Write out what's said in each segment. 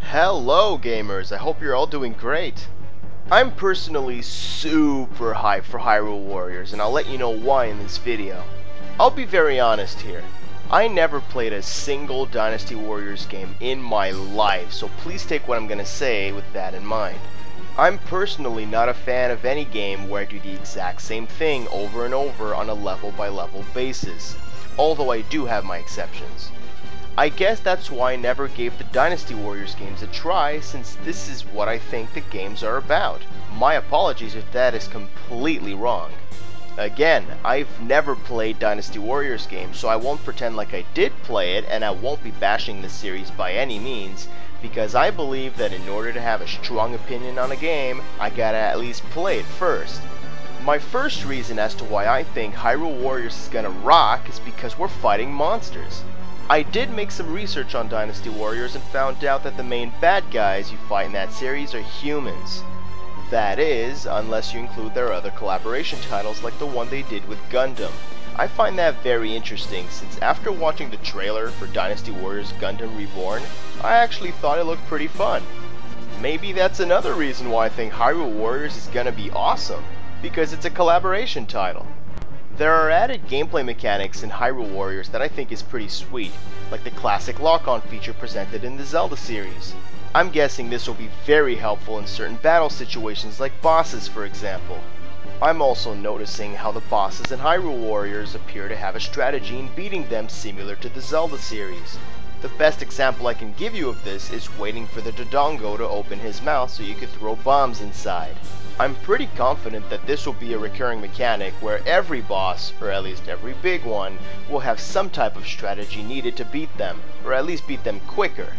Hello gamers, I hope you're all doing great. I'm personally super hyped for Hyrule Warriors, and I'll let you know why in this video. I'll be very honest here. I never played a single Dynasty Warriors game in my life, so please take what I'm gonna say with that in mind. I'm personally not a fan of any game where I do the exact same thing over and over on a level by level basis, although I do have my exceptions. I guess that's why I never gave the Dynasty Warriors games a try, since this is what I think the games are about. My apologies if that is completely wrong. Again, I've never played Dynasty Warriors games, so I won't pretend like I did play it, and I won't be bashing the series by any means, because I believe that in order to have a strong opinion on a game, I gotta at least play it first. My first reason as to why I think Hyrule Warriors is gonna rock is because we're fighting monsters. I did make some research on Dynasty Warriors and found out that the main bad guys you fight in that series are humans. That is, unless you include their other collaboration titles like the one they did with Gundam. I find that very interesting, since after watching the trailer for Dynasty Warriors Gundam Reborn, I actually thought it looked pretty fun. Maybe that's another reason why I think Hyrule Warriors is gonna be awesome, because it's a collaboration title. There are added gameplay mechanics in Hyrule Warriors that I think is pretty sweet, like the classic lock-on feature presented in the Zelda series. I'm guessing this will be very helpful in certain battle situations like bosses, for example. I'm also noticing how the bosses in Hyrule Warriors appear to have a strategy in beating them similar to the Zelda series. The best example I can give you of this is waiting for the Dodongo to open his mouth so you could throw bombs inside. I'm pretty confident that this will be a recurring mechanic where every boss, or at least every big one, will have some type of strategy needed to beat them, or at least beat them quicker.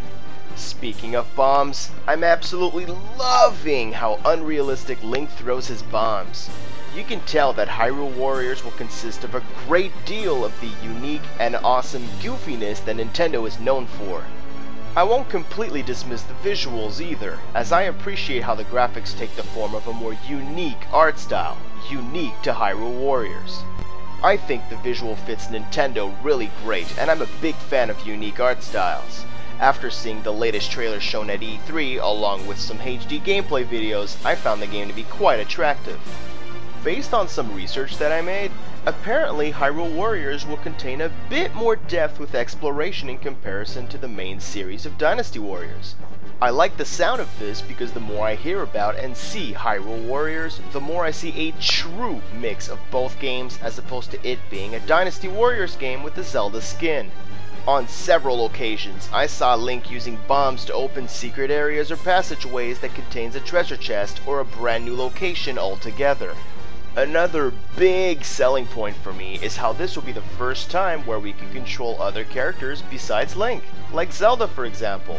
Speaking of bombs, I'm absolutely loving how unrealistic Link throws his bombs. You can tell that Hyrule Warriors will consist of a great deal of the unique and awesome goofiness that Nintendo is known for. I won't completely dismiss the visuals either, as I appreciate how the graphics take the form of a more unique art style, unique to Hyrule Warriors. I think the visual fits Nintendo really great, and I'm a big fan of unique art styles. After seeing the latest trailer shown at E3, along with some HD gameplay videos, I found the game to be quite attractive. Based on some research that I made, apparently Hyrule Warriors will contain a bit more depth with exploration in comparison to the main series of Dynasty Warriors. I like the sound of this because the more I hear about and see Hyrule Warriors, the more I see a true mix of both games as opposed to it being a Dynasty Warriors game with the Zelda skin. On several occasions, I saw Link using bombs to open secret areas or passageways that contains a treasure chest or a brand new location altogether. Another big selling point for me is how this will be the first time where we can control other characters besides Link, like Zelda for example.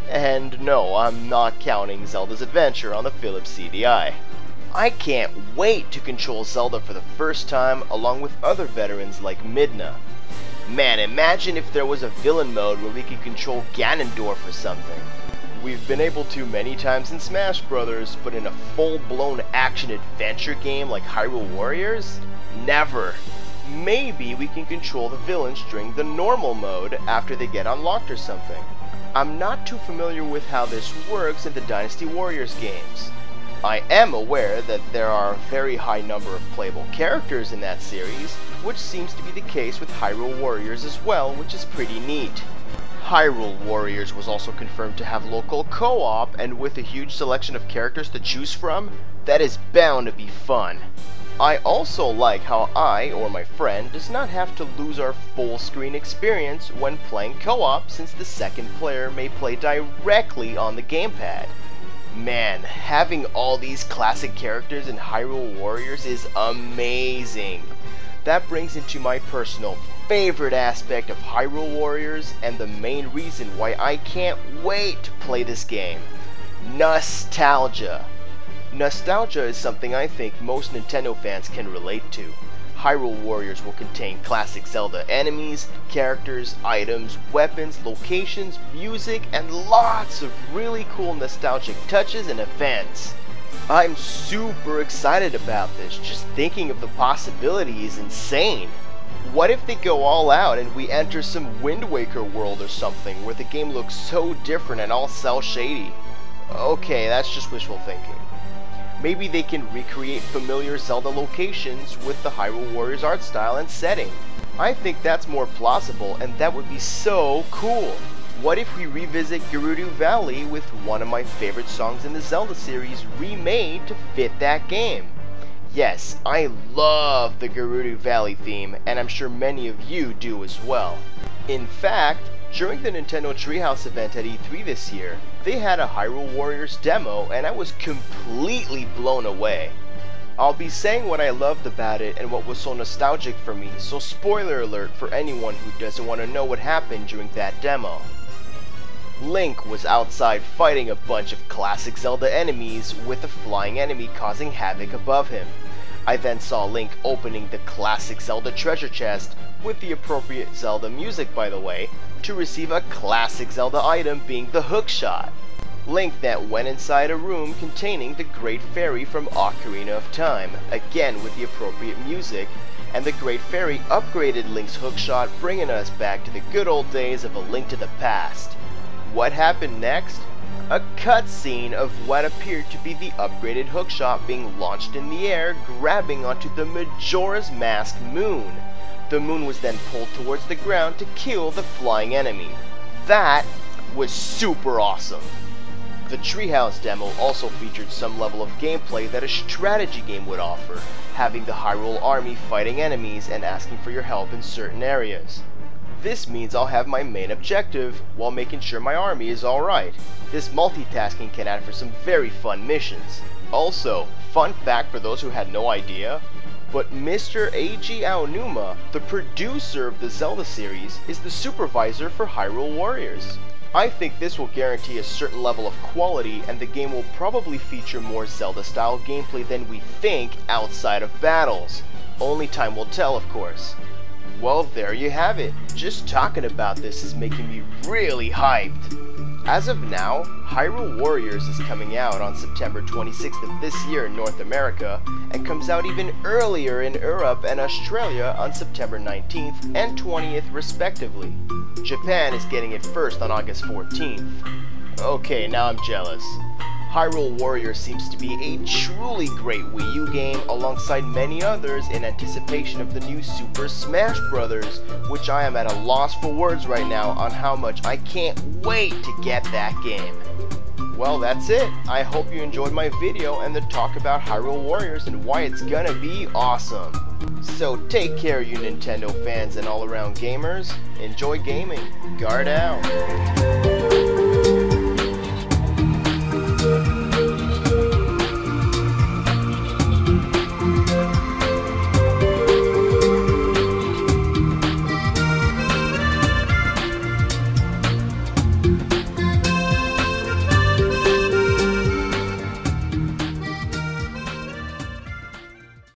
And no, I'm not counting Zelda's adventure on the Philips CDI. I can't wait to control Zelda for the first time along with other veterans like Midna. Man, imagine if there was a villain mode where we could control Ganondorf or something. We've been able to many times in Smash Brothers, but in a full-blown action-adventure game like Hyrule Warriors? Never. Maybe we can control the villains during the normal mode after they get unlocked or something. I'm not too familiar with how this works in the Dynasty Warriors games. I am aware that there are a very high number of playable characters in that series, which seems to be the case with Hyrule Warriors as well, which is pretty neat. Hyrule Warriors was also confirmed to have local co-op, and with a huge selection of characters to choose from, that is bound to be fun. I also like how I, or my friend, does not have to lose our full screen experience when playing co-op, since the second player may play directly on the gamepad. Man, having all these classic characters in Hyrule Warriors is amazing. That brings into my personal favorite aspect of Hyrule Warriors and the main reason why I can't wait to play this game. Nostalgia. Nostalgia is something I think most Nintendo fans can relate to. Hyrule Warriors will contain classic Zelda enemies, characters, items, weapons, locations, music, and lots of really cool nostalgic touches and events. I'm super excited about this. Just thinking of the possibility is insane. What if they go all out and we enter some Wind Waker world or something where the game looks so different and all cel shady? Okay, that's just wishful thinking. Maybe they can recreate familiar Zelda locations with the Hyrule Warriors art style and setting. I think that's more plausible, and that would be so cool. What if we revisit Gerudo Valley with one of my favorite songs in the Zelda series remade to fit that game? Yes, I love the Gerudo Valley theme, and I'm sure many of you do as well. In fact, during the Nintendo Treehouse event at E3 this year, they had a Hyrule Warriors demo, and I was completely blown away. I'll be saying what I loved about it and what was so nostalgic for me, so spoiler alert for anyone who doesn't want to know what happened during that demo. Link was outside fighting a bunch of classic Zelda enemies with a flying enemy causing havoc above him. I then saw Link opening the classic Zelda treasure chest, with the appropriate Zelda music by the way, to receive a classic Zelda item being the hookshot. Link then went inside a room containing the Great Fairy from Ocarina of Time, again with the appropriate music, and the Great Fairy upgraded Link's hookshot, bringing us back to the good old days of A Link to the Past. What happened next? A cutscene of what appeared to be the upgraded hookshot being launched in the air, grabbing onto the Majora's Mask moon. The moon was then pulled towards the ground to kill the flying enemy. That was super awesome. The Treehouse demo also featured some level of gameplay that a strategy game would offer, having the Hyrule army fighting enemies and asking for your help in certain areas. This means I'll have my main objective while making sure my army is alright. This multitasking can add for some very fun missions. Also, fun fact for those who had no idea, but Mr. Eiji Aonuma, the producer of the Zelda series, is the supervisor for Hyrule Warriors. I think this will guarantee a certain level of quality, and the game will probably feature more Zelda-style gameplay than we think outside of battles. Only time will tell, of course. Well, there you have it. Just talking about this is making me really hyped. As of now, Hyrule Warriors is coming out on September 26th of this year in North America, and comes out even earlier in Europe and Australia on September 19th and 20th respectively. Japan is getting it first on August 14th. Okay, now I'm jealous. Hyrule Warriors seems to be a truly great Wii U game alongside many others in anticipation of the new Super Smash Bros., which I am at a loss for words right now on how much I can't wait to get that game. Well, that's it. I hope you enjoyed my video and the talk about Hyrule Warriors and why it's gonna be awesome. So take care, you Nintendo fans and all around gamers. Enjoy gaming. Guard out.